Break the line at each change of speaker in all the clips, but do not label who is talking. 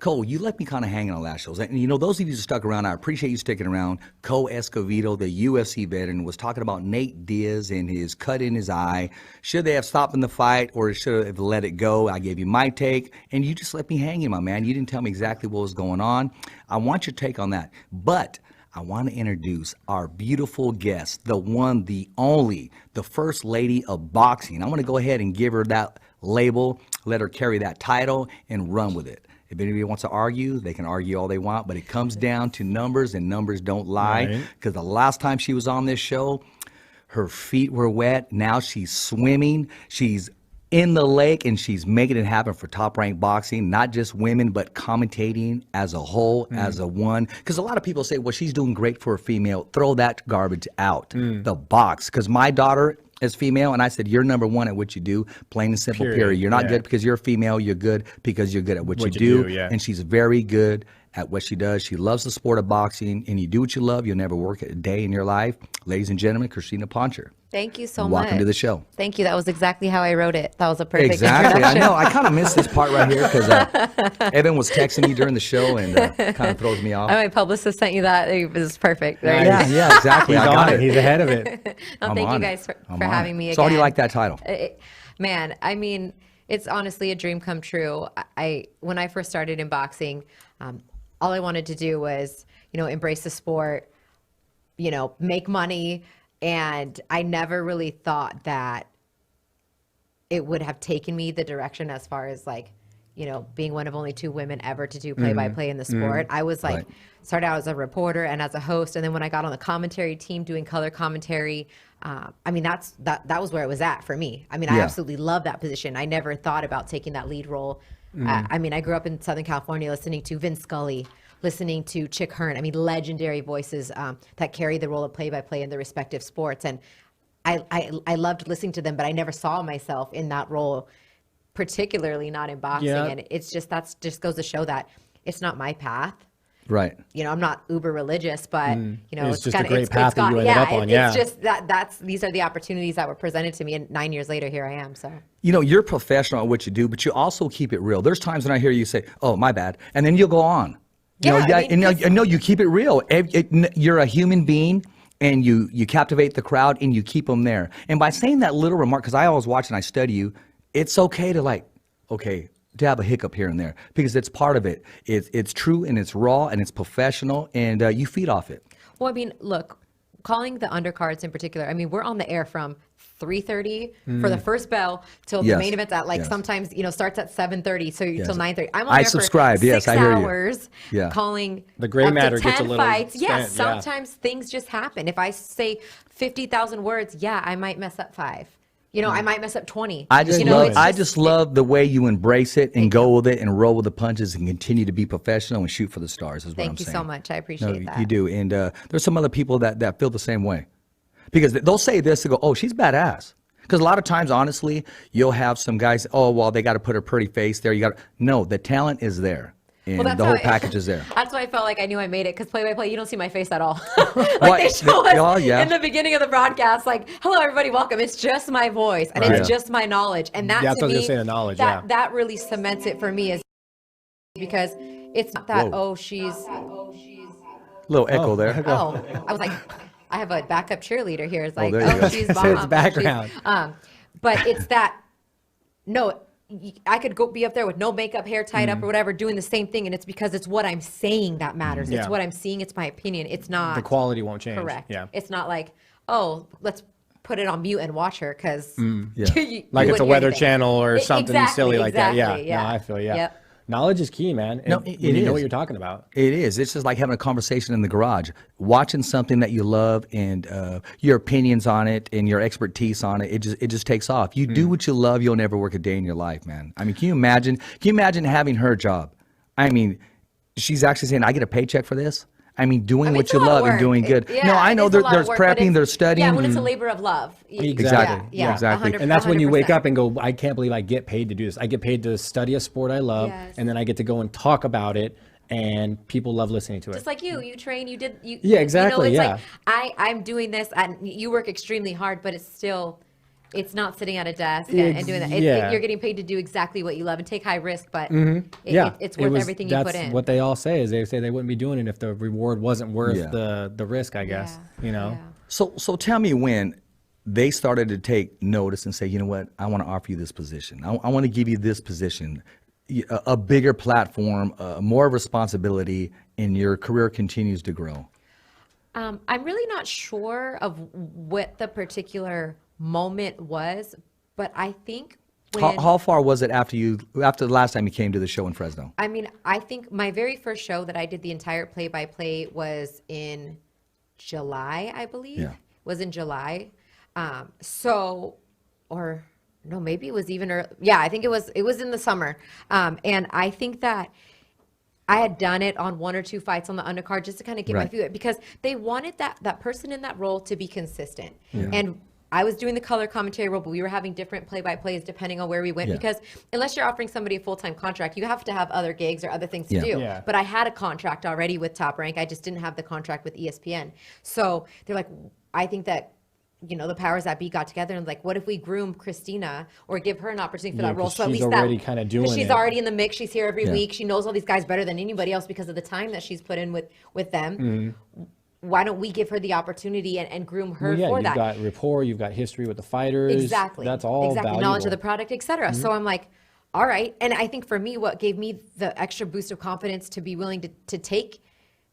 Cole, you left me kind of hanging on last shows. And, you know, those of you who stuck around, I appreciate you sticking around. Cole ESCOVEDO, the UFC veteran, was talking about Nate Diaz and his cut in his eye. Should they have stopped in the fight or should have let it go? I gave you my take, and you just left me hanging, my man. You didn't tell me exactly what was going on. I want your take on that. But I want to introduce our beautiful guest, the one, the only, the first lady of boxing. I'm going to go ahead and give her that label, let her carry that title, and run with it. If anybody wants to argue, they can argue all they want, but it comes down to numbers, and numbers don't lie. Because the last time she was on this show, her feet were wet. Now she's swimming. She's in the lake, and she's making it happen for Top Rank Boxing, not just women, but commentating as a whole, as a one. Because a lot of people say, well, she's doing great for a female. Throw that garbage out. The box. Because my daughter is female, and I said, you're number one at what you do, plain and simple, period. You're not good because you're a female. You're good because you're good at what you do. And she's very good at what she does. She loves the sport of boxing, and you do what you love, you'll never work a day in your life. Ladies and gentlemen, Crystina Poncher.
Thank you so much.
Welcome to the show.
Thank you. That was exactly how I wrote it. That was a perfect
Exactly. I
introduction.
know. I kind of missed this part right here because Evan was texting me during the show and kind of throws me off.
My publicist sent you that. It was perfect.
Yeah, exactly.
He's
I got it.
He's ahead of it.
Thank you guys for having me again.
So how do you like that title?
Man, I mean, it's honestly a dream come true. When I first started in boxing, all I wanted to do was, you know, embrace the sport, you know, make money. And I never really thought that it would have taken me the direction as far as like, you know, being one of only 2 women ever to do play-by-play in the sport. I was like, started out as a reporter and as a host. And then when I got on the commentary team doing color commentary, I mean, that was where it was at for me. I mean, I absolutely love that position. I never thought about taking that lead role. I mean, I grew up in Southern California listening to Vince Scully, listening to Chick Hearn. I mean, legendary voices that carry the role of play-by-play in their respective sports. And I loved listening to them, but I never saw myself in that role, particularly not in boxing. And it's just, that just goes to show that it's not my path.
Right.
You know, I'm not uber religious, but you know,
it's just a great path that you ended up on.
It's just these are the opportunities that were presented to me, and 9 years later, here I am. So,
you know, you're professional at what you do, but you also keep it real. There's times when I hear you say, "Oh, my bad," and then you'll go on. You know, I know you keep it real. You're a human being, and you captivate the crowd, and you keep them there. And by saying that little remark, because I always watch and I study you, it's okay to have a hiccup here and there because it's part of it. It's true and it's raw and it's professional, and you feed off it.
Well, I mean, look, calling the undercards in particular, I mean, we're on the air from 3:30 for the first bell till the main event's at sometimes, you know, starts at 7:30 so till 9:30. I'm on there
subscribe.
for 6
I hear
hours
you.
calling
the gray matter
10
gets a little
fights. Yes, sometimes things just happen. If I say 50,000 words, I might mess up 5. You know, I might mess up 20.
I just love the way you embrace it and go with it and roll with the punches and continue to be professional and shoot for the stars. Is what I'm saying.
Thank you so much. I appreciate that.
You do, and there's some other people that feel the same way, because they'll say this, they go, "Oh, she's badass." Because a lot of times, honestly, you'll have some guys, "Oh, well, they got to put a pretty face there." No, the talent is there. And the whole package is there.
That's why I felt like I knew I made it, because play-by-play, you don't see my face at all. They show us in the beginning of the broadcast, like, "Hello, everybody, welcome." It's just my voice, and it's just my knowledge. And that, to me,
say the knowledge,
that really cements it for me, is because it's not that, she's...
Little echo there.
Oh, I was like, I have a backup cheerleader here. It's like, she's
bomb. It's background.
But it's that, no, I could be up there with no makeup, hair tied up or whatever, doing the same thing, and it's because it's what I'm saying that matters. It's what I'm seeing. It's my opinion. It's not...
The quality won't change.
Correct. Yeah. It's not like, let's put it on mute and watch her, because...
like it's a Weather Channel or something silly like that. Yeah. No, I feel
Yep.
Knowledge is key, man.
No,
you know what you're talking about.
It is. It's just like having a conversation in the garage, watching something that you love, and your opinions on it and your expertise on it. It just takes off. You do what you love, you'll never work a day in your life, man. I mean, can you imagine having her job? I mean, she's actually saying, "I get a paycheck for this." I mean, doing what you love and doing good. No, I know there's prepping, there's studying.
Yeah, when it's a labor of love.
Exactly.
Yeah,
exactly.
100%.
And that's when you wake up and go, "I can't believe I get paid to do this. I get paid to study a sport I love, and then I get to go and talk about it, and people love listening to it."
Just like you train, you did.
Yeah, exactly.
You know, it's like I'm doing this, and you work extremely hard, but it's still, It's not sitting at a desk and doing that. You're getting paid to do exactly what you love and take high risk, but it's worth everything you put in.
That's what they all say, is they say they wouldn't be doing it if the reward wasn't worth the risk, I guess, you know?
Yeah.
So tell me when they started to take notice and say, you know what, I want to offer you this position. I want to give you this position, a bigger platform, more responsibility, and your career continues to grow.
I'm really not sure of what the particular moment was, but I think
How far was it after the last time you came to the show in Fresno?
I mean, I think my very first show that I did the entire play-by-play was in July, I believe.
Yeah.
Was in July. Or no, maybe it was even early. Yeah, I think it was in the summer. And I think that I had done it on 1 or 2 fights on the undercard just to kind of get my feet, because they wanted that person in that role to be consistent. Yeah. And I was doing the color commentary role, but we were having different play-by-plays depending on where we went, because unless you're offering somebody a full-time contract, you have to have other gigs or other things to do. Yeah. But I had a contract already with Top Rank. I just didn't have the contract with ESPN. So they're like, I think that, you know, the powers that be got together and like, what if we groom Christina or give her an opportunity for that role? So at least
already kind of doing
she's already in the mix. She's here every week. She knows all these guys better than anybody else because of the time that she's put in with them. Mm-hmm. Why don't we give her the opportunity and groom her for that?
You've got rapport, you've got history with the fighters.
Exactly.
That's all valuable.
Knowledge of the product, etc. Mm-hmm. So I'm like, all right. And I think for me, what gave me the extra boost of confidence to be willing to take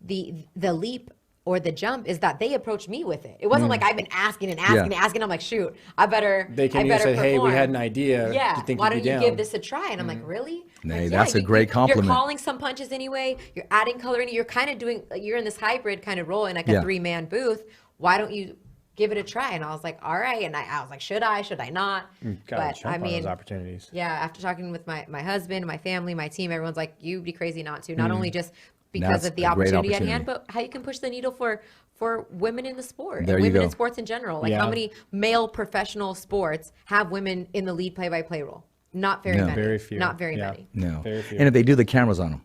the leap or the jump is that they approached me with it. It wasn't like I've been asking. I'm like, shoot,
They came in and said, hey, we had an idea.
Yeah, why don't you give this a try? And I'm like, really?
Hey,
like,
that's a great compliment.
You're calling some punches anyway. You're adding color in. You're kind of doing, you're in this hybrid kind of role in like a 3-man booth. Why don't you give it a try? And I was like, all right. And I was like, should I not?
But I mean, those opportunities.
Yeah, after talking with my husband, my family, my team, everyone's like, you'd be crazy not to. Not only just because of the opportunity at hand, but how you can push the needle for women in the sport, and women in sports in general. Like how many male professional sports have women in the lead play-by-play role? Not very many.
Very few.
Not very many.
No.
Very few.
And if they do, the cameras on them.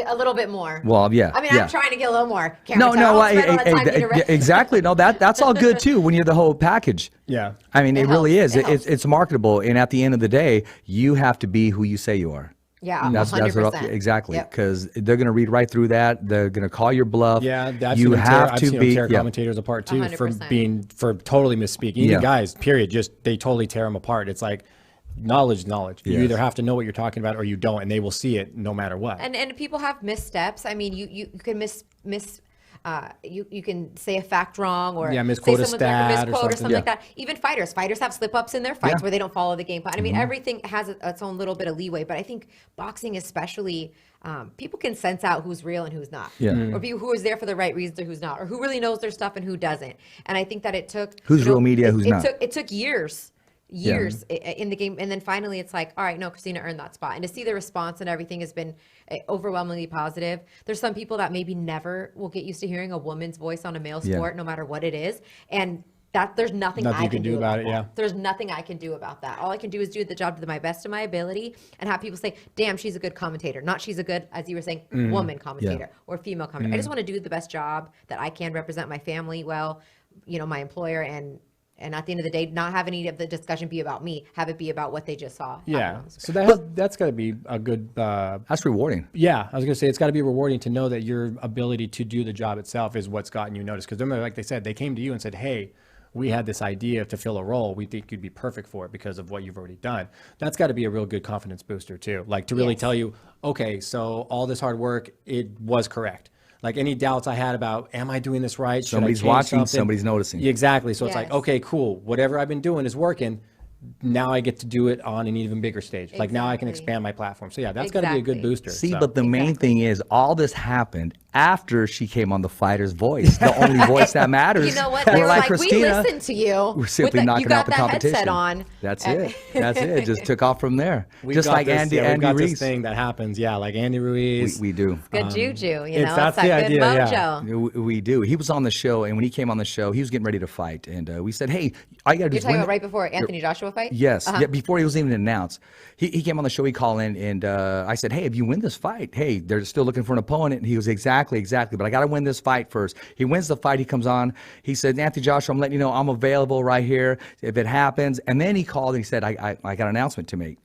A little bit more.
Well, yeah.
I mean, I'm trying to get a little more
camera time. Exactly. No, that's all good too when you're the whole package.
Yeah.
I mean, it really is. It's marketable. And at the end of the day, you have to be who you say you are.
Yeah,
that's
100%.
Exactly, because they're going to read right through that. They're going to call your bluff.
Yeah, that's
you have
I've
to
seen
be
them tear commentators apart too
100%.
for totally misspeaking. Even guys, period, just they totally tear them apart. It's like knowledge. You either have to know what you're talking about or you don't, and they will see it no matter what.
And people have missteps. I mean, you can you can say a fact wrong or
misquote a stat
or something like that. Even fighters have slip-ups in their fights where they don't follow the game plan. I mean, everything has its own little bit of leeway, but I think boxing especially, people can sense out who's real and who's not. Or who is there for the right reasons or who's not, or who really knows their stuff and who doesn't. And I think that it took...
Who's real media, who's not.
It took years in the game, and then finally it's like, all right, no, Christina earned that spot, and to see the response and everything has been overwhelmingly positive. There's some people that maybe never will get used to hearing a woman's voice on a male sport, no matter what it is, and that there's nothing I can do about it. There's nothing I can do about that. All I can do is do the job to my best of my ability and have people say, damn, she's a good commentator, not she's a good, as you were saying, woman commentator or female commentator. I just want to do the best job that I can, represent my family well, you know, my employer, and at the end of the day, not have any of the discussion be about me, have it be about what they just saw.
Yeah. So that's got to be a good...
that's rewarding.
Yeah. I was going to say, it's got to be rewarding to know that your ability to do the job itself is what's gotten you noticed. Because remember, like they said, they came to you and said, hey, we had this idea to fill a role. We think you'd be perfect for it because of what you've already done. That's got to be a real good confidence booster too. Like to really tell you, okay, so all this hard work, it was correct. Like any doubts I had about, am I doing this right?
Somebody's watching, somebody's noticing.
Exactly. So it's like, okay, cool. Whatever I've been doing is working. Now I get to do it on an even bigger stage. Like now I can expand my platform. So yeah, that's got to be a good booster.
See, but the main thing is all this happened after she came on The Fighter's Voice, the only voice that matters.
You know what? They were like, we listened to you.
We're simply knocking out the competition.
Headset on.
That's it. That's it. Just took off from there. Just like Andy
got
Ruiz.
This thing that happens. Yeah, like Andy Ruiz.
We do.
Good juju. You know,
that's
that
the idea.
mojo.
We do. He was on the show, and when he came on the show, he was getting ready to fight, and we said, "Hey, I got to do."
You're talking about right before Anthony Joshua a fight?
Yes. Yeah, before he was even announced, he came on the show. He called in, and I said, "Hey, if you win this fight, hey, they're still looking for an opponent." And he was exactly. But I got to win this fight first. He wins the fight. He comes on. He said, "Anthony Joshua, I'm letting you know I'm available right here if it happens." And then he called and he said, "I got an announcement to make."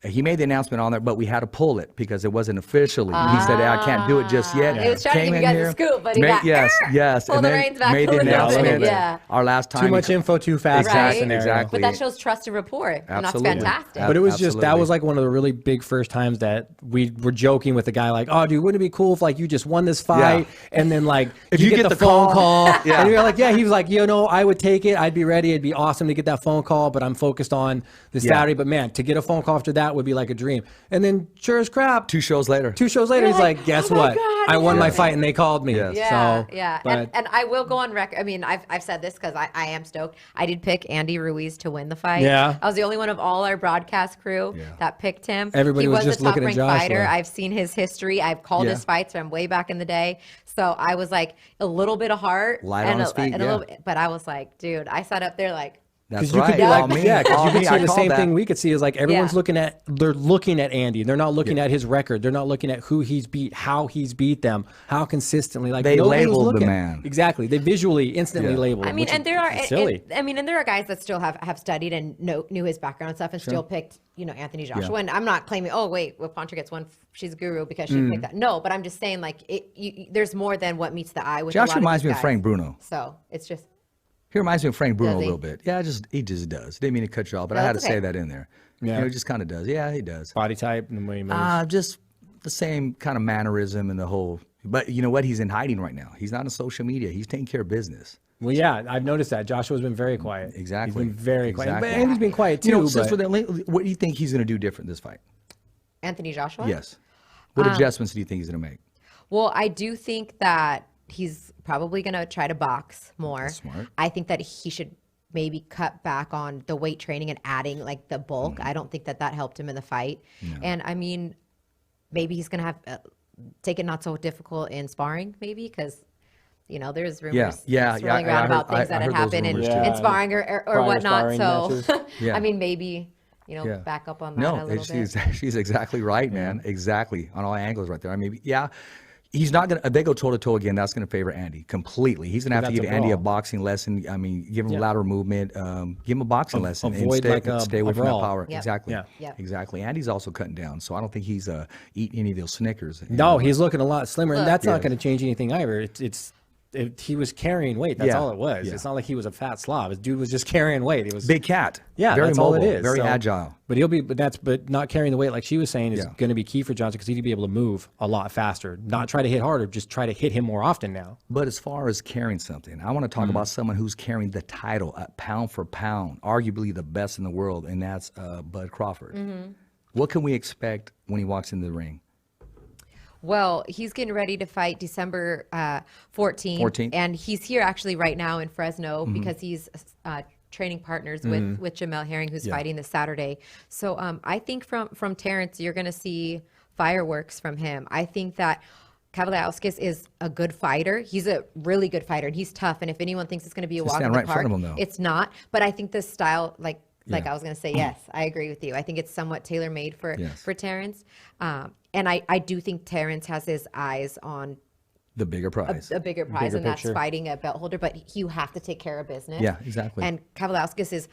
He made the announcement on there, but we had to pull it because it wasn't officially. He said, "I can't do it just yet."
He was trying to give you guys a scoop, but he got
yes,
pull
and
the
then
reins back
made
a
the
little
announcement.
bit. Yeah.
Our last time,
Too much info, too fast.
Right.
Exactly.
But that shows trust and rapport, and that's
Absolutely.
fantastic.
But it was just, that
Absolutely.
was like one of the really big first times that we were joking with the guy, like, "Oh, dude, wouldn't it be cool if like you just won this fight?" And then like
If
you
you
get
get
the
the
phone
call.
call,
Yeah.
and you're like, "Yeah." He was like, "I would take it. I'd be ready. It'd be awesome to get that phone call, but I'm focused on this Saturday." But man, to get a phone call after that would be like a dream. And then sure as crap,
2 shows later.
2 shows later,
You're
he's
like,
like, "Guess
"Oh my
what?
God,
I won my
yeah."
fight and they called me."
Yes.
Yeah,
So,
yeah.
but-
And I will go on record. I mean, I've said this because I am stoked. I did pick Andy Ruiz to win the fight.
Yeah.
I was the only one of all our broadcast crew that picked him.
Everybody
he
was
was
just
the top
looking at
ranked fighter.
Joshua.
I've seen his history. I've called
Yeah.
his fights from way back in the day. So I was like a little bit of heart.
Light
and
on his feet,
a
yeah.
little bit, but I was like, dude, I sat up there like,
That's
Because you could be
All
like,
me.
yeah, because
All
you could
me.
see
I
the
called
same
that.
thing we could see is like everyone's
Yeah.
they're looking at Andy. They're not looking at his record. They're not looking at who he's beat, how he's beat them, how consistently. Like
They
nobody was
labeled the
looking.
man.
Exactly. They visually, instantly
Yeah.
labeled.
I
him,
mean,
which
and there are
is silly.
and there are guys that still have studied and knew his background and stuff and still picked Anthony Joshua. And I'm not claiming, oh wait, well Poncher gets one, she's a guru because she picked that. No, but I'm just saying like there's more than what meets the eye with.
Josh
a lot
reminds
of
me
these
of Frank
guys.
Bruno.
So it's just
He reminds me of Frank Bruno
Does
a
he?
little bit. Yeah, he just does. Didn't mean to cut you off, but
No,
I had to
it's okay.
say that in there.
Yeah.
You know, he just kind of does. Yeah, he does.
Body type and the way he moves.
Just the same kind of mannerism and the whole. But you know what? He's in hiding right now. He's not on social media. He's taking care of business.
Well, yeah, I've noticed that. Joshua's been very quiet.
Exactly.
He's been very quiet.
Exactly.
But Andy's been quiet too.
You know, since
but
we're there, what do you think he's going to do different this fight?
Anthony Joshua.
Yes. What adjustments do you think he's going to make?
Well, I do think that he's probably going to try to box more.
That's smart.
I think that he should maybe cut back on the weight training and adding like the bulk. I don't think that helped him in the fight. And I mean, maybe he's going to have take it not so difficult in sparring, maybe because there's rumors swirling around about things that
I
had
heard those
happened
rumors
too.
in sparring or whatnot.
sparring
So
matches.
Yeah.
I mean, maybe
Yeah.
back up on that
No,
a little bit.
she's exactly right, man. Exactly on all angles right there. I mean, yeah, he's not gonna. If they go toe to toe again, that's gonna favor Andy completely. He's gonna have to
That's
give
a
Andy a
brawl.
boxing lesson. I mean, give him lateral movement. Give him a boxing lesson. And
avoid
stay,
like a-
stay away
a
from that
brawl.
power.
Yep.
Exactly.
Yeah.
Yep.
Exactly. Andy's also cutting down, so I don't think he's eating any of those Snickers.
No, he's looking a lot slimmer, and that's not
Yes.
going to change anything either. He was carrying weight. That's
Yeah.
all it was.
Yeah.
It's not like he was a fat slob. His dude was just carrying weight. It was
big cat.
Yeah,
very
that's
mobile,
all it is.
very
So-
agile.
But but not carrying the weight like she was saying is
Yeah.
going to be key for Johnson because he'd be able to move a lot faster. Not try to hit harder, just try to hit him more often now.
But as far as carrying something, I want to talk about someone who's carrying the title pound for pound, arguably the best in the world, and that's Bud Crawford. What can we expect when he walks into the ring?
Well, he's getting ready to fight December 14th,
14th.
and he's here actually right now in Fresno because he's training partners with Jamel Herring, who's fighting this Saturday. So I think from Terrence, you're going to see fireworks from him. I think that Kavaliauskas is a good fighter. He's a really good fighter, and he's tough. And if anyone thinks it's going to be a walk in
stand
the
right in front
park,
of him, though.
it's not. But I think this style, like
Yeah.
I was going to say, yes, I agree with you. I think it's somewhat tailor made for
Yes.
Terrence. And I do think Terrence has his eyes on
The bigger prize.
a bigger prize,
Bigger
and that's
picture.
fighting a belt holder. But you have to take care of business.
Yeah, exactly.
And Kavaliauskas is,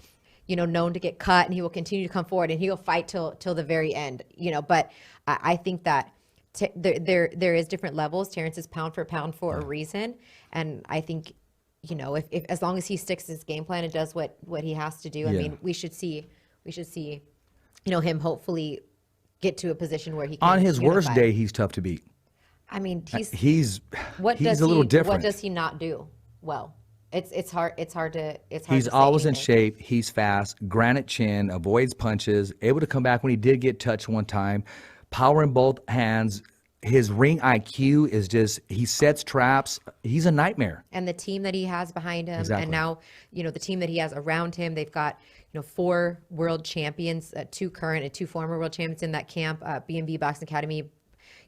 known to get cut, and he will continue to come forward, and he will fight till the very end. But I think that there is different levels. Terrence is pound for pound for a reason, and I think, if as long as he sticks to his game plan and does what he has to do, I
Yeah.
mean, we should see, him hopefully get to a position where he can
On his worst
unify.
day, he's tough to beat.
I mean,
He's
he's
a little different.
What does he not do well? It's hard to
He's
say
always in
anything.
shape. He's fast. Granite chin. Avoids punches. Able to come back when he did get touched one time. Power in both hands. His ring IQ is just. He sets traps. He's a nightmare.
And the team that he has behind him,
Exactly.
and now the team that he has around him, they've got 4 world champions, 2 current and 2 former world champions in that camp. B&B Boxing Academy,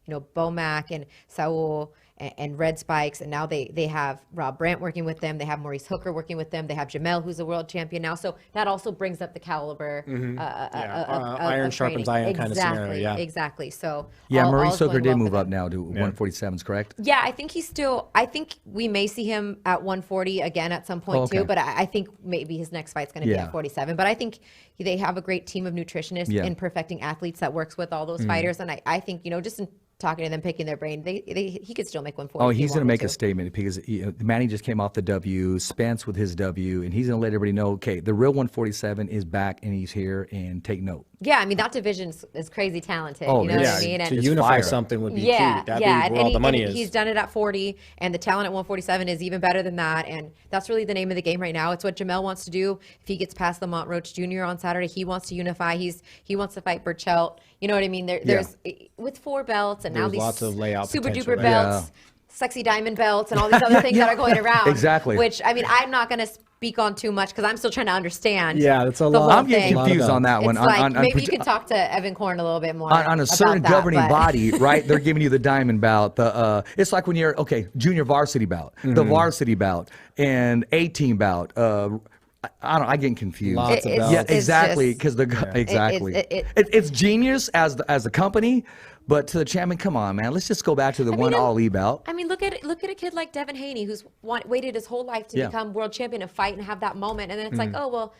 Bomac and Saul and red spikes, and now they have Rob Brandt working with them. They have Maurice Hooker working with them. They have Jamel, who's a world champion now. So that also brings up the caliber.
Iron
of
sharpens
training.
iron kind of scenario. Yeah,
exactly. So
Yeah,
all's
Maurice Hooker
going
did
well
move
for
up
them.
now to 147s, correct?
Yeah, I think he's still. I think we may see him at 140 again at some point
Okay.
too. But I think maybe his next fight's going to be
Yeah.
at 47. But I think they have a great team of nutritionists
Yeah.
and perfecting athletes that works with all those fighters. And I think just in talking to them, picking their brain, he could still make 140.
Oh,
if he
he's going to
wanted
make a statement because Manny just came off the W, Spence with his W, and he's going to let everybody know, okay, the real 147 is back and he's here, and take note.
Yeah, I mean that division is crazy talented.
Oh,
you know
yeah.
what I mean?
to
And
unify
fire.
something would be
yeah,
key. That'd
yeah,
be where all the money is.
he's done it at 40, and the talent at 147 is even better than that. And that's really the name of the game right now. It's what Jamel wants to do. If he gets past Lamont Roach Jr. on Saturday, he wants to unify. He wants to fight Burchelt. You know what I mean? There's with 4 belts and now
There's
these
lots of layout
super
potential
duper
there.
belts. Sexy diamond belts and all these other things that are going around.
Exactly.
Which, I mean, I'm not going to speak on too much because I'm still trying to understand.
Yeah, that's a
the
lot.
whole
I'm getting
thing.
confused on that one.
It's like, maybe you
proje-
can talk to Evan Korn a little bit more
on a certain
about that,
governing
but-
body, right? They're giving you the diamond bout. It's like when you're junior varsity bout, the varsity bout, and 18 bout. I get confused.
Lots of
It's-
belts.
Yeah,
it's
exactly.
just-
Because exactly,
it-
it's genius as a company, but to the champion, come on, man, let's just go back to the one Ali bout.
I mean, look at a kid like Devin Haney who's waited his whole life to
Yeah.
become world champion and fight and have that moment, and then it's like, oh well,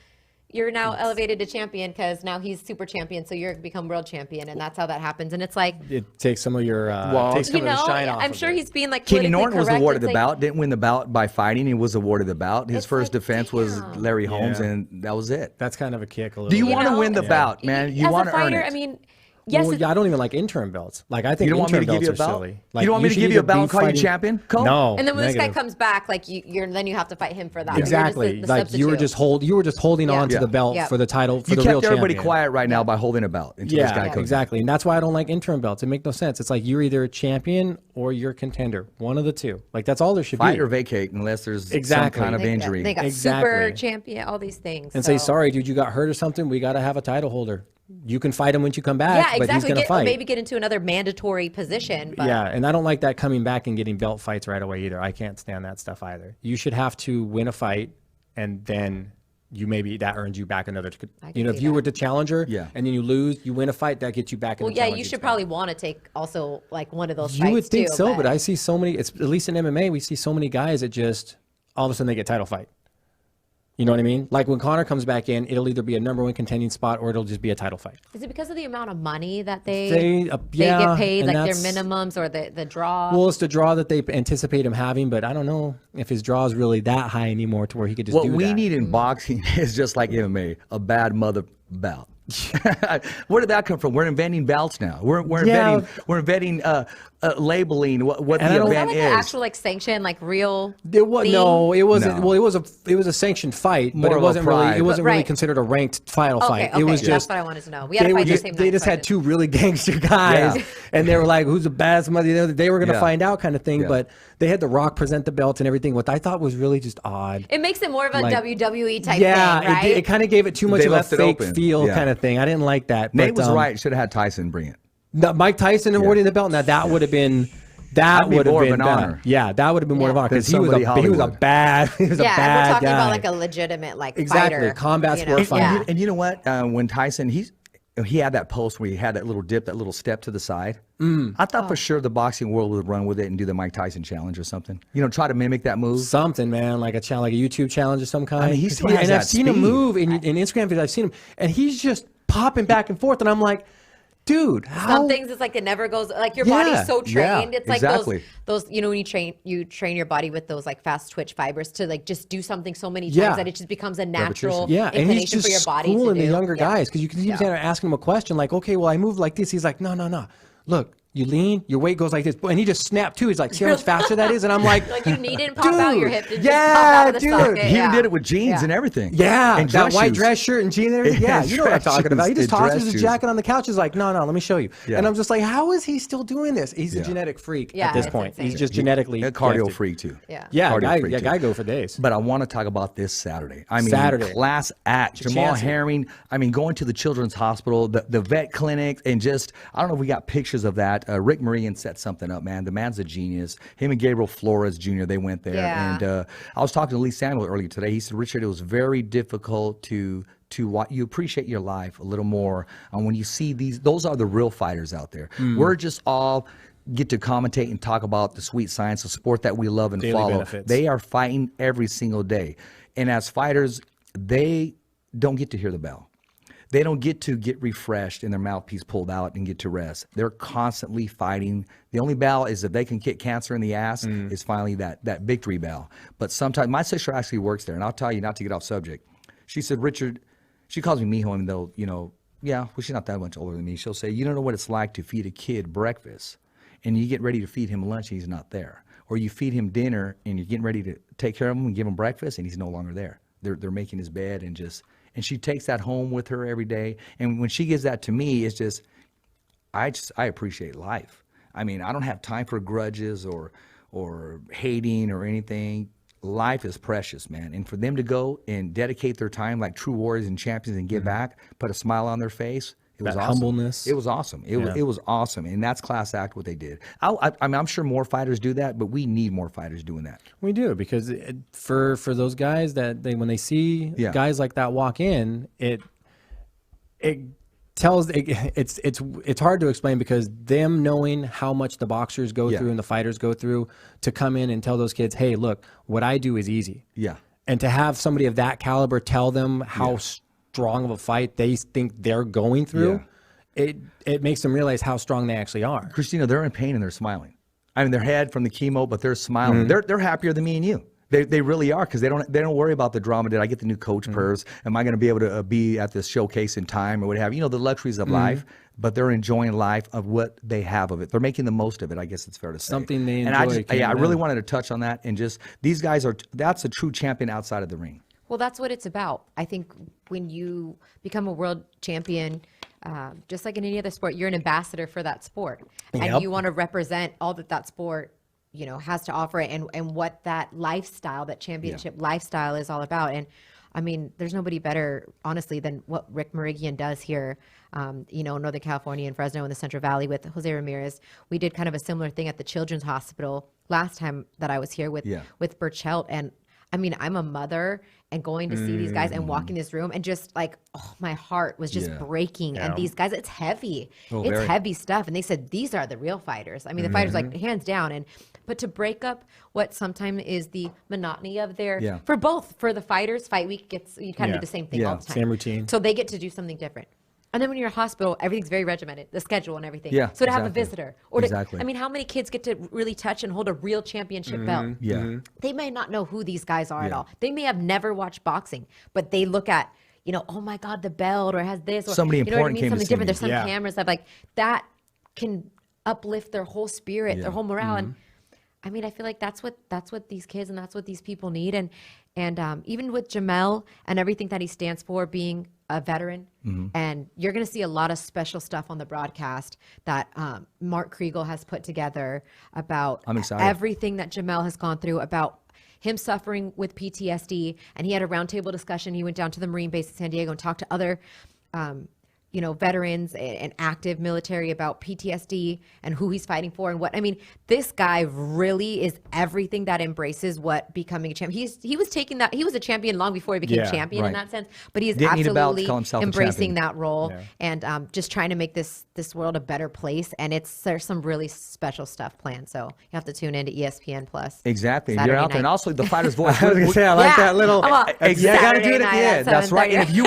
you're now elevated to champion because now he's super champion, so you're become world champion, and that's how that happens. And it's like,
It takes some of your takes some
you
of the
know,
shine off.
I'm
of
sure
it.
he's being like
Kenny
politically
Norton was
correct.
awarded
It's
the
like,
bout, didn't win the bout by fighting. He was awarded the bout. His
It's
first
like,
defense was
damn.
Larry Holmes,
Yeah.
and that was it.
That's kind of a kick. A little
Do you
bit.
want to win the
it's
bout,
like,
man? You
as
want
a
to earn
fighter,
it.
I mean, yes,
Well, yeah, I don't even like interim belts. Like I think
You don't want me
interim
to give
belts
you a
are
belt?
silly.
You don't want me to
should
give you a
either
belt
be
and call you
fighting-
champion, Cole?
No.
and then when this guy
negative.
comes back, like then you have to fight him for that.
Exactly.
You're
Like you were just holding
Yeah.
on to
Yeah.
the belt
Yeah.
for the title for
You
the
kept
real
everybody
champion.
quiet right now by holding a belt until this guy
Yeah,
comes.
exactly. And that's why I don't like interim belts. It makes no sense. It's like you're either a champion or you're a contender. One of the two. Like that's all there should
Fight
be.
or vacate unless there's
Exactly.
some kind of
They
injury.
got super
Exactly.
champion, all these things,
And
so.
say, sorry, dude, you got hurt or something. We got to have a title holder. You can fight him when you come back,
Yeah,
but he's
exactly.
going to fight.
Maybe get into another mandatory position. But
Yeah, and I don't like that coming back and getting belt fights right away either. I can't stand that stuff either. You should have to win a fight, and then that earns you back another.
I can
If
see
you
that.
were the challenger,
Yeah.
and then you lose, you win a fight, that gets you back in
Well,
the
yeah, you
challenging
should
spot.
probably want to take also like one of those
You
fights
would think
too,
so, but I see so many. It's at least in MMA, we see so many guys that just all of a sudden they get title fight. You know what I mean? Like when Conor comes back in, it'll either be a number 1 contending spot or it'll just be a title fight.
Is it because of the amount of money that they
Yeah,
get paid,
and
like their
that's-
minimums or the draw?
Well, it's the draw that they anticipate him having, but I don't know if his draw is really that high anymore to where he could just
What
do
we
that.
need in boxing is just like MMA, a bad mother bout. Where did that come from? We're inventing bouts now. We're
Yeah.
inventing labeling what
And I
the
don't-
is that
event
like
is.
an actual like sanction, like real?
It was
thing?
no, it wasn't.
No.
Well, it was a sanctioned fight,
More
but it
of a
wasn't really.
pride.
It wasn't
But-
really
right.
considered a ranked final
Okay,
fight.
okay,
It was
that's
just
what I wanted to know. We had to
they
fight
were
the
just
same
they
night,
just
so I
had
didn't-
two really gangster guys,
Yeah.
and they were like, "Who's the baddest mother?" They were gonna
Yeah.
find out, kind of thing.
Yeah.
But they had The Rock present the belt and everything. What I thought was really just odd.
It makes it more of a
Like-
WWE type
Yeah,
thing, right?
it kind of gave it too much
They
of a
left it
fake
open.
feel
Yeah.
kind of thing. I didn't like that.
Nate
but,
was right. Should have had Tyson bring it.
No, Mike Tyson awarding the belt. Now that would have been. That
That'd be
would have
more of
been
an honor.
Yeah, that would have been more of an honor
Than
because he was a
somebody Hollywood.
bad he was a
yeah,
bad
we're talking
guy.
about like a legitimate like
Exactly,
fighter,
combat
you
sport
know?
fighter.
Yeah.
And you know what? When Tyson, he had that post where he had that little dip, that little step to the side. I thought for sure the boxing world would run with it and do the Mike Tyson challenge or something. Try to mimic that move.
Something, man, like a challenge, like a YouTube challenge of some kind.
I mean, he
'Cause
still has
and
that
I've seen him
speed.
move in Instagram videos. I've seen him, and he's just popping back and forth, and I'm like, dude, how?
Some things it's like it never goes like your
Yeah,
body's so
yeah,
trained. It's like
exactly.
those when you train your body with those like fast twitch fibers to like just do something so many times
Yeah.
that it just becomes a natural
Yeah, and he's
inclination
just
for your body to
schooling
do.
the younger
Yeah.
guys because you can see him standing there asking him a question like, okay, well, I move like this. He's like, no. Look, you lean, your weight goes like this, and he just snapped too. He's like, see how much faster that is, and I'm like,
Like you needn't pop out your hip to just
yeah,
pop out of the
dude.
socket.
He even
yeah.
did it with jeans
Yeah.
and everything.
Yeah,
and
that white
shoes.
dress shirt and jeans and everything. Yeah,
Yeah,
you know what I'm
dress
talking about. He
shoes,
just
the
tosses
dress
his
shoes.
jacket on the couch. He's like, no, let me show you.
Yeah.
And I'm just like, how is he still doing this? He's a
Yeah.
genetic freak
Yeah,
at this
it's
point.
insane.
He's just genetically
A cardio
gifted.
freak too.
Yeah.
Yeah,
Cardio freak, too.
guy go for days.
But I want to talk about this Saturday. I mean,
Saturday.
class act.
your
Jamal
chance.
Herring. I mean, going to the Children's Hospital, the vet clinic, and just, I don't know if we got pictures of that. that. Rick Meridian set something up, man. The man's a genius. Him and Gabriel Flores Jr., they went there.
Yeah.
And I was talking to Lee Samuel earlier today. He said, Richard, it was very difficult to what you appreciate your life a little more when you see those are the real fighters out there. We're just all get to commentate and talk about the sweet science of sport that we love and
Daily
follow.
benefits.
They are fighting every single day. And as fighters, they don't get to hear the bell. They don't get to get refreshed and their mouthpiece pulled out and get to rest. They're constantly fighting. The only bell is if they can kick cancer in the ass is finally that victory bell. But sometimes, my sister actually works there, and I'll tell you, not to get off subject, she said, Richard, she calls me Mijo, even though, well, she's not that much older than me. She'll say, you don't know what it's like to feed a kid breakfast, and you get ready to feed him lunch and he's not there. Or you feed him dinner and you're getting ready to take care of him and give him breakfast and he's no longer there. They're making his bed and she takes that home with her every day. And when she gives that to me, it's just I appreciate life. I mean, I don't have time for grudges or hating or anything. Life is precious, man. And for them to go and dedicate their time like true warriors and champions and give back, put a smile on their face, it was
That
awesome.
humbleness.
It was awesome. It was awesome. And that's class act what they did. I mean, I'm sure more fighters do that, but we need more fighters doing that.
We do, because for those guys that when they see guys like that walk in, it tells it's hard to explain, because them knowing how much the boxers go through and the fighters go through to come in and tell those kids, hey, look, what I do is easy.
Yeah.
And to have somebody of that caliber tell them how strong of a fight they think they're going through, it makes them realize how strong they actually are.
Christina, they're in pain and they're smiling. I mean, their head from the chemo, but they're smiling. They're happier than me and you. They really are, because they don't worry about the drama. Did I get the new coach purse? Am I going to be able to be at this showcase in time or what have you? The luxuries of life, but they're enjoying life of what they have of it. They're making the most of it, I guess it's fair to say.
Something they
and
enjoy.
I really wanted to touch on that, and just these guys that's a true champion outside of the ring.
Well, that's what it's about. I think when you become a world champion, just like in any other sport, you're an ambassador for that sport. And you want to represent all that sport, has to offer, and what that lifestyle, that championship lifestyle is all about. And I mean, there's nobody better, honestly, than what Rick Meridian does here, Northern California and Fresno in the Central Valley with Jose Ramirez. We did kind of a similar thing at the Children's Hospital last time that I was here with Burchelt. And I mean, I'm a mother, and going to see these guys and walking this room and just like, my heart was just breaking. And these guys, it's heavy. It's heavy stuff. And they said, these are the real fighters. I mean, the fighters, like, hands down. But to break up what sometimes is the monotony of for the fighters, fight week you kind of do the same thing all the time.
Same routine. So
they get to do something different. And then when you're in a hospital, everything's very regimented, the schedule and everything.
Yeah,
so to have a visitor, or
exactly.
I mean, how many kids get to really touch and hold a real championship belt?
Yeah.
They may not know who these guys are at all. They may have never watched boxing, but they look at, oh my God, the belt, or it has this, or
somebody important came
something
to see
different.
me.
There's some cameras that can uplift their whole spirit, their whole morale. And I mean, I feel like that's what these kids and that's what these people need. And even with Jamel and everything that he stands for, being a veteran, and you're going to see a lot of special stuff on the broadcast that Mark Kriegel has put together about everything that Jamel has gone through, about him suffering with PTSD. And he had a roundtable discussion. He went down to the Marine base in San Diego and talked to other veterans and active military about PTSD and who he's fighting for and what. I mean, this guy really is everything that embraces what becoming a champion. He was taking that. He was a champion long before he became champion in that sense. But he's absolutely embracing that role and just trying to make this world a better place. And there's some really special stuff planned. So you have to tune into ESPN Plus.
Exactly. And you're out there, and also the Fighter's Voice.
I was gonna say, I like that little.
Yeah, gotta do it at the end. That's right. And if you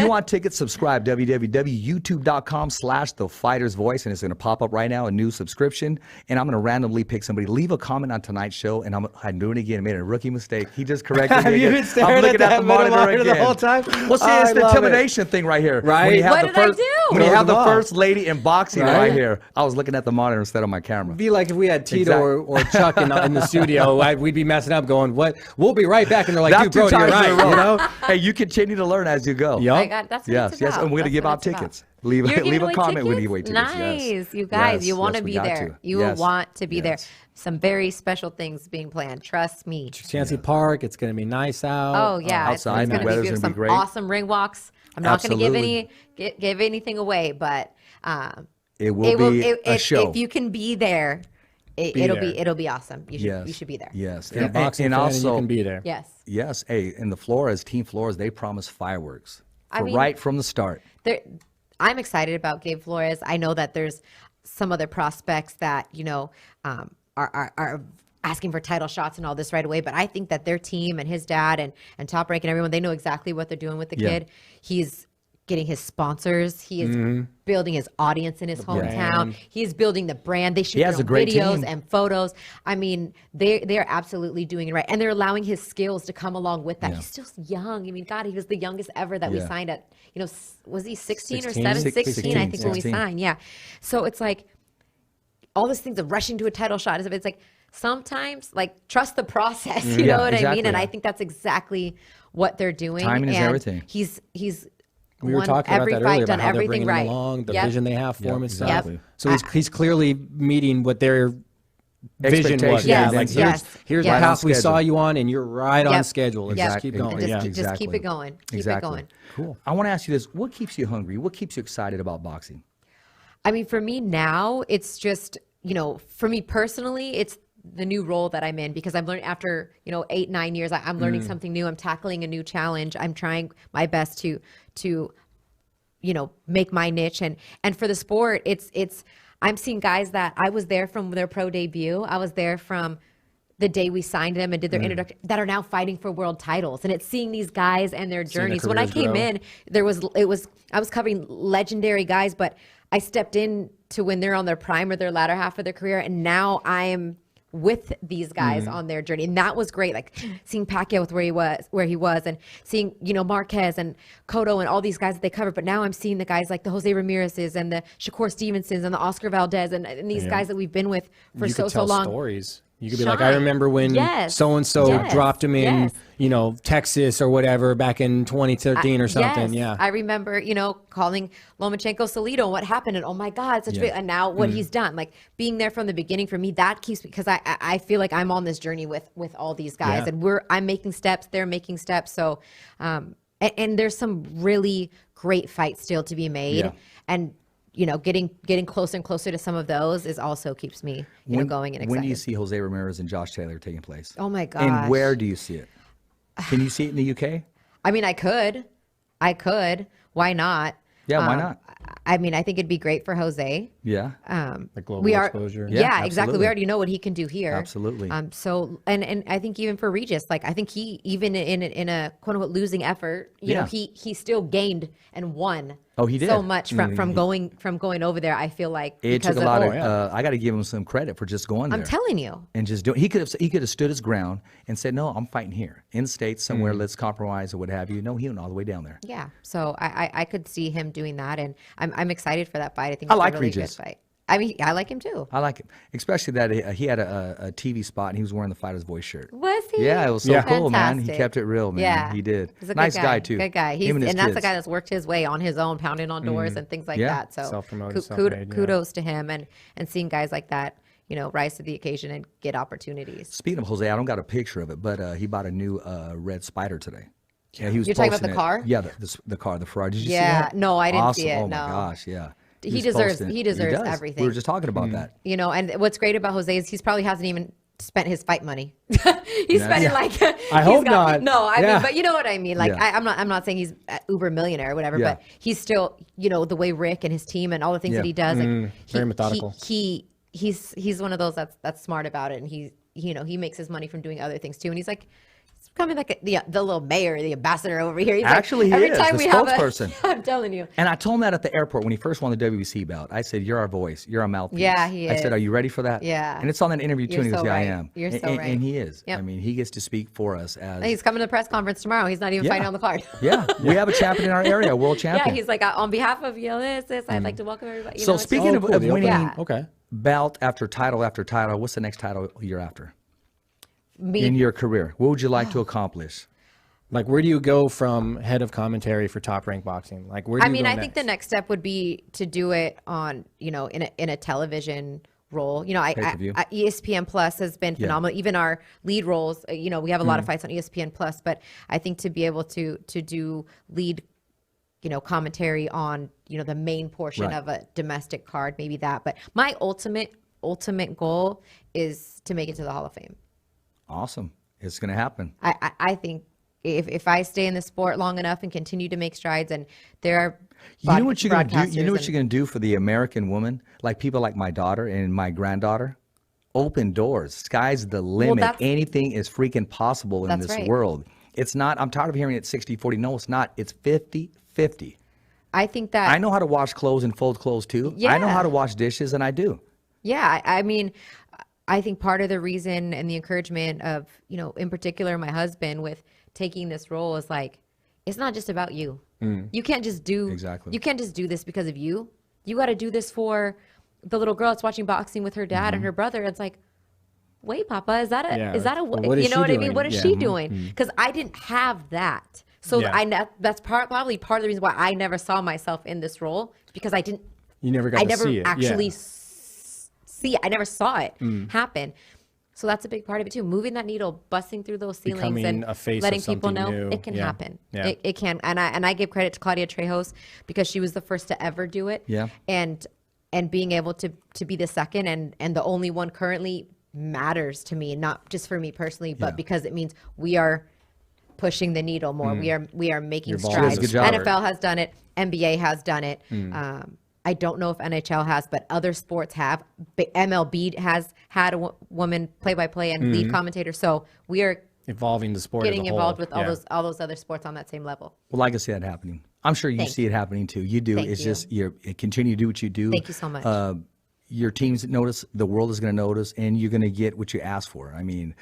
want tickets, subscribe www.youtube.com/The Fighter's Voice, and it's going to pop up right now, a new subscription. And I'm going to randomly pick somebody. Leave a comment on tonight's show, and I'm doing it again. I made a rookie mistake. He just corrected me again. I'm looking at the monitor again
the whole time.
Well, see, it's the intimidation thing right here.
Right.
When you have
What did I do?
When you have the first lady in boxing right here, I was looking at the monitor instead of my camera.
It'd be like if we had Tito or Chuck in the studio, we'd be messing up, going, "What? We'll be right back." And they're like,
That's
"Dude, bro, you're right."
Hey, you continue to learn as you go.
Yep.
That's what
Yes,
it's
yes,
about.
and we're going to give out tickets. Leave a comment when you give away tickets.
Nice, you guys. You want to be there. You want to be there. Some very special things being planned. Trust me.
Chancey Park. It's going to be nice out.
Oh yeah,
outside.
It's going to be some awesome ring walks. I'm not going to give anything away, but
It will be a show.
If you can be there, it'll be awesome. You should be there.
Yes.
If you're a boxing fan, and you can be there.
Yes.
Yes. Hey, and the Flores, Team Flores, they promise fireworks
mean,
right from the start.
I'm excited about Gabe Flores. I know that there's some other prospects that, are asking for title shots and all this right away. But I think that their team and his dad and Top Rank and everyone, they know exactly what they're doing with the kid. He's getting his sponsors. He is building his audience in his hometown.
brand.
He is building the brand. They shoot
He has
their
a great
videos
team.
and photos. I mean, they're absolutely doing it right. And they're allowing his skills to come along with that.
Yeah.
He's still young. I mean, God, he was the youngest ever that we
Yeah.
signed at, was he 16 or
16?
16, I think, when we
16.
signed. Yeah. So it's like all these things of rushing to a title shot. It's like sometimes, like, trust the process. You
Yeah,
know what I
exactly.
mean? And I think that's exactly what they're doing.
Timing is
and
everything.
He's
We were
won
talking about
every
that
fight,
earlier,
done
about how they're
everything
bringing
right.
him along, the
Yep.
vision they have for
Yep,
him and stuff.
exactly.
So he's clearly meeting what their vision was.
Expectations.
Yeah,
Yes,
like
yes,
here's
yes.
the path we
Schedule.
saw you on, and you're right on
Yep.
schedule. Let's
Yep.
just keep
And
going.
just,
Yeah.
just keep
exactly.
it going. Keep
Exactly.
it going.
Cool.
I want to ask you this. What keeps you hungry? What keeps you excited about boxing?
I mean, for me now, it's just, for me personally, it's the new role that I'm in because I'm learning after, 8, 9 years, I'm learning something new. I'm tackling a new challenge. I'm trying my best to make my niche. And for the sport, I'm seeing guys that I was there from their pro debut. I was there from the day we signed them and did their introduction that are now fighting for world titles. And it's seeing these guys and their
Seeing their
journeys. When I
careers
came
grow.
in, I was covering legendary guys, but I stepped in to when they're on their prime or their latter half of their career. And now I'm with these guys on their journey. And that was great. Like seeing Pacquiao with where he was and seeing, Marquez and Cotto and all these guys that they covered. But now I'm seeing the guys like the Jose Ramirez's and the Shakur Stevensons and the Oscar Valdez and these guys that we've been with for
You
so
could tell
long.
stories. You could be like,
Shine.
I remember when
Yes.
so-and-so
Yes.
dropped him in,
Yes.
Texas or whatever back in 2013 or something.
Yes.
Yeah.
I remember, calling Lomachenko Salido and what happened. And oh my God, such a big, and now what he's done, like being there from the beginning for me, that keeps me, because I feel like I'm on this journey with all these guys
Yeah.
and I'm making steps, they're making steps. So, and there's some really great fights still to be made.
Yeah.
And, getting closer and closer to some of those is also keeps me, going and excited.
When do you see Jose Ramirez and Josh Taylor taking place?
Oh my gosh.
And where do you see it? Can you see it in the UK?
I mean, I could. Why not?
Yeah, why not?
I mean, I think it'd be great for Jose.
Yeah.
Like global
We are,
exposure.
yeah, exactly.
absolutely.
We already know what he can do here.
Absolutely.
So, and I think even for Regis, like I think he even in a quote unquote losing effort, you know, he still gained and won.
Oh, he did.
so much from going over there. I feel like
It took
because
a lot of.
yeah.
I got to give him some credit for just going there.
I'm telling you.
and just doing. He could have stood his ground and said, "No, I'm fighting here in the States somewhere. Let's compromise or what have you." No, he went all the way down there.
Yeah. So I could see him doing that, and I'm excited for that fight. I think
I
it's
like
a really
Regis.
good fight. I mean, I like him too.
I like him, especially that he had a TV spot and he was wearing the Fighter's Voice shirt.
Was he?
Yeah, it was so
Yeah.
cool, man. He
Fantastic.
kept it real, man.
Yeah,
He did.
He's a
Nice
good
guy too.
Good guy. He's,
Him and his
that's the
kids.
guy that's worked his way on his own, pounding on doors and things like
Yeah.
that. So
Self-promoted, self-made, yeah.
kudos to him and seeing guys like that, rise to the occasion and get opportunities.
Speaking of Jose, I don't got a picture of it, but he bought a new red Spider today. Yeah, he was.
You're talking about
posting
the
it.
car?
Yeah, the car, the Ferrari. Did you see
Yeah,
that?
no, I didn't
Awesome.
see it,
Oh my
no.
gosh, yeah.
He
was
deserves-
posting it.
he deserves
does.
everything.
We were just talking about that.
And what's great about Jose is he's probably hasn't even spent his fight money. He's spending
Yeah.
like
I hope not.
No, I
Yeah.
mean, but you know what I mean. Like
Yeah.
I'm not saying he's a uber millionaire or whatever,
Yeah.
but he's still the way Rick and his team and all the things
Yeah.
that he does. Like
very methodical.
He's one of those that's smart about it, and he makes his money from doing other things too. And he's like. Becoming like the little mayor, the ambassador over here. He's
Actually, he
like, every
is,
time
the
we have
spokesperson.
I'm telling you.
And I told him that at the airport when he first won the WBC bout. I said, "You're our voice. You're our mouthpiece."
Yeah, he
I said,
is.
"Are you ready for that?"
Yeah.
And it's on that interview too.
You're
And he goes,
so
"Yeah, I
right.
am."
You're so
and,
right.
And he is.
Yep.
I mean, he gets to speak for us as.
He's coming to the press conference tomorrow. He's not even
Yeah.
fighting on the card.
Yeah, we have a champion in our area, a world champion.
Yeah, he's like, on behalf of this, I'd like to welcome everybody.
So
it's
speaking
just-
Oh, cool.
of winning
Yeah.
Okay.
bout after title, what's the next title you're after
me,
in your career? What would you like to accomplish?
Like, where do you go from head of commentary for Top Rank Boxing? Like, where do
I
you
mean,
go
I think the next step would be to do it on, in a television role.
Pay-per-view.
ESPN Plus has been phenomenal. Even our lead roles, we have a lot of fights on ESPN Plus, but I think to be able to do lead commentary on, the main portion
Right.
of a domestic card, maybe that. But my ultimate goal is to make it to the Hall of Fame.
Awesome. It's going to happen.
I think if I stay in the sport long enough and continue to make strides, and there are
You know what you're going to do? You know what
broadcasters
you're going to do for the American woman? Like people like my daughter and my granddaughter? Open doors. Sky's the limit.
that's-
Anything is freaking possible in
That's
this
right.
world. It's not, I'm tired of hearing it 60-40. No, it's not. It's 50-50.
I think that
I know how to wash clothes and fold clothes too. I know
Yeah.
how to wash dishes, and I do.
Yeah, I mean, I think part of the reason and the encouragement of, in particular, my husband with taking this role is like, it's not just about you. You can't just do
Exactly.
You can't just do this because of you. You got to do this for the little girl that's watching boxing with her dad and her brother. It's like, wait, Papa, is that a
Yeah,
you
what is
know
she
what I mean?
doing?
What is
Yeah.
she doing? Because I didn't have that. So
Yeah.
that's probably part of the reason why I never saw myself in this role, because I didn't.
You never got
I
to
never
see it.
actually
Yeah.
see it. I never saw it happen. So that's a big part of it too. Moving that needle, busting through those ceilings,
Becoming
and
a face of
letting people know
something new.
it can
Yeah.
happen.
Yeah.
It can. And I give credit to Claudia Trejos because she was the first to ever do it.
Yeah.
And being able to be the second and the only one currently matters to me, not just for me personally, but
Yeah.
because it means we are pushing the needle more. We are making
You're
She does a
strides.
good job.
NFL has done it. NBA has done it. I don't know if NHL has, but other sports have. MLB has had a woman play-by-play and lead commentator. So we are
Evolving the sport
getting
as a whole.
involved with
Yeah.
all those other sports on that same level.
Well, I can see that happening. I'm sure you
Thank
see it happening too. You do.
Thank
It's
you.
just you continue to do what you do.
Thank you so much.
Your teams notice, the world is going to notice, and you're going to get what you ask for. I mean,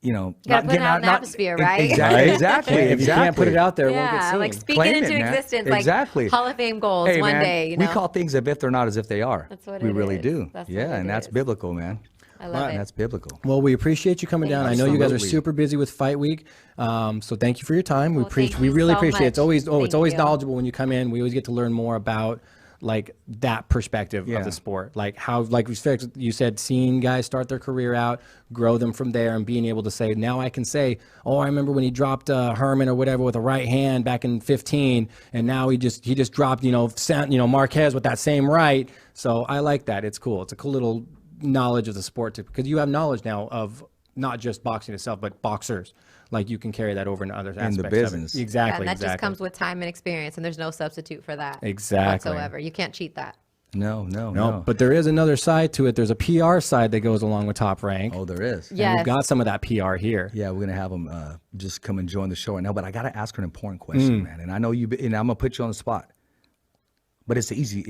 gotta put it out in the atmosphere, right?
Exactly. Exactly.
If you can't put it out there, it won't get
Yeah,
seen.
like speak
Claim
it
it,
into
man.
existence,
Exactly.
like Hall of Fame goals
Hey,
one
man,
day.
we call things if they're not as if they are.
That's what
we
it
really
is.
do.
That's
yeah,
what it
and that's
is.
biblical, man.
I love it.
That's biblical.
Well, we appreciate you coming down. I know you guys are
Absolutely.
super busy with Fight Week, so thank you for your time. We
Well, thank
we
you
really
so
appreciate it. It's
much.
always it's
Thank
always
you.
knowledgeable when you come in. We always get to learn more about like that perspective
Yeah.
of the sport, like how you said, seeing guys start their career out, grow them from there, and being able to say, now I can say, oh, I remember when he dropped Herman or whatever with a right hand back in 15, and now he just dropped Marquez with that same right. So I like that. It's cool. It's a cool little knowledge of the sport too, because you have knowledge now of not just boxing itself, but boxers. Like you can carry that over into other aspects of
business.
it. Exactly.
and that
exactly.
just comes with time and experience, and there's no substitute for that.
Exactly.
Whatsoever. You can't cheat that.
No.
No, but there is another side to it. There's a PR side that goes along with Top Rank.
Oh, there is.
And
Yes.
we've got some of that PR here.
Yeah, we're gonna have them just come and join the show right now. But I gotta ask her an important question, man. And I know and I'm gonna put you on the spot. But it's an easy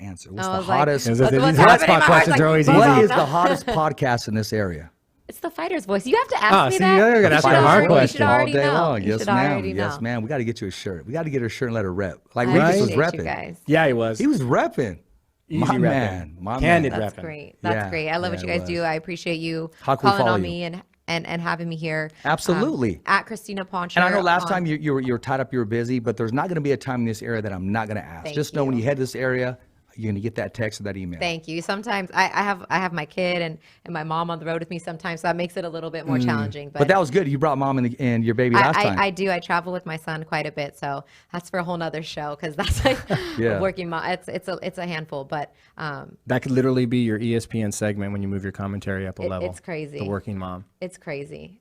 answer. What's
I
the
was like,
hottest?
What's
what's
happening?
happening? My heart's
Questions are always easy.
What
boom,
is
boom,
the
boom.
hottest podcast in this area?
It's the fighter's voice. You have to ask me
see,
that.
you're gonna ask me a hard question.
You should
All
already
day
know.
long.
You
Yes,
should
ma'am.
already
Yes,
know.
ma'am. We got to get you a shirt. We got to get her a shirt and let her rep. Like
I
Regis was
appreciate you
repping.
guys.
Yeah, he was.
He was repping. My
Easy repping.
man. My
Candid
man.
That's
repping.
great. That's
Yeah,
great. I love what
yeah,
you
it
guys do.
was.
I appreciate you
How can we
calling
follow
on
you?
me and having me here.
Absolutely.
At Crystina Poncher.
And I know last
on-
time you were tied up, you were busy, but there's not going to be a time in this area that I'm not going to ask.
Thank
Just know when
you.
you head to this area, you're going to get that text or that email.
Thank you. Sometimes I have my kid and my mom on the road with me sometimes, so that makes it a little bit more challenging.
But that was good. You brought mom and your baby last time.
I do. I travel with my son quite a bit, so that's for a whole nother show because that's like
Yeah.
a working mom. It's a handful, but
That could literally be your ESPN segment when you move your commentary up a level.
it's crazy.
The working mom.
it's crazy.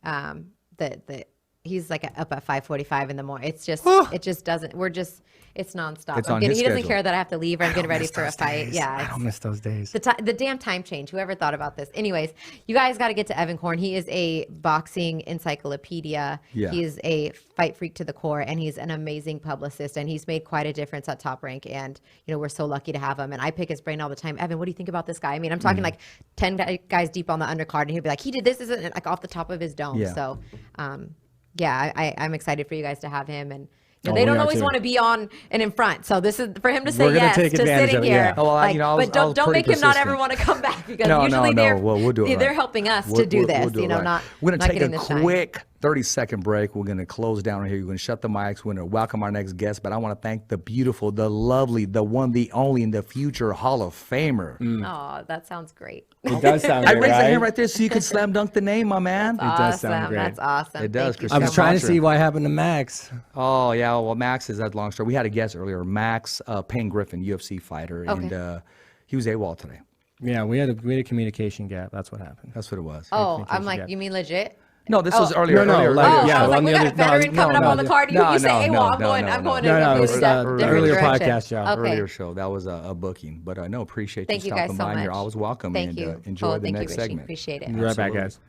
He's like up at 5:45 in the morning. It's just it just doesn't. It's nonstop.
It's on his
he doesn't
schedule.
care that I have to leave or I'm getting ready for a fight. Yeah,
I
it's-
don't miss those days.
the damn time change. Whoever thought about this? Anyways, you guys got to get to Evan Korn. He is a boxing encyclopedia.
Yeah.
He is a fight freak to the core, and he's an amazing publicist. And he's made quite a difference at Top Rank. And we're so lucky to have him. And I pick his brain all the time. Evan, what do you think about this guy? I mean, I'm talking like 10 guys deep on the undercard, and he'd be like, he did this, isn't it? Like off the top of his dome.
Yeah.
So, yeah, I'm excited for you guys to have him. And
Oh,
they
we
don't
are
always
too.
want to be on and in front. So this is for him to say
We're gonna
yes
take
to
advantage
sitting
of it,
here.
yeah.
Oh, well,
Like,
I was-
but
I was
don't
pretty
make him not
persistent.
ever want to come back because
No,
usually
we'll do it
they're
right.
helping us
We'll
to do this.
it
not
We're going to
not
take
getting
a
this shine.
quick 30-second break. We're going to close down right here. We're going to shut the mics. We're going to welcome our next guest. But I want to thank the beautiful, the lovely, the one, the only, and the future Hall of Famer.
Oh, that sounds great.
It does sound
I
good,
raised the hand
right?
right there so you could slam dunk the name, my man.
It does sound
Awesome.
great.
That's awesome.
It does,
Thank you
Christina.
I
so
was trying to
much.
see what happened to Max.
Oh, yeah. Well, Max is that long story. We had a guest earlier, Max Payne Griffin, UFC fighter.
Okay.
And he was AWOL today.
Yeah, we had a communication gap. That's what happened.
That's what it was.
Oh, I'm
communication
like,
gap.
you mean legit?
No, this was earlier.
No,
earlier,
like-
Oh,
yeah,
I was like,
on
we
the
got a
other- no,
veteran coming up
no,
on the card. You say,
no,
I'm going in a
No, no, it
completely
was
different
the earlier
direction.
podcast show.
Okay.
Earlier show. That was a booking. But no, appreciate
Thank
you
you guys
stopping
so
by. And you're
much.
always welcome.
Thank
and
you.
enjoy the
thank
next
you, Richie.
segment.
Appreciate it.
Be right back,
Absolutely.
guys.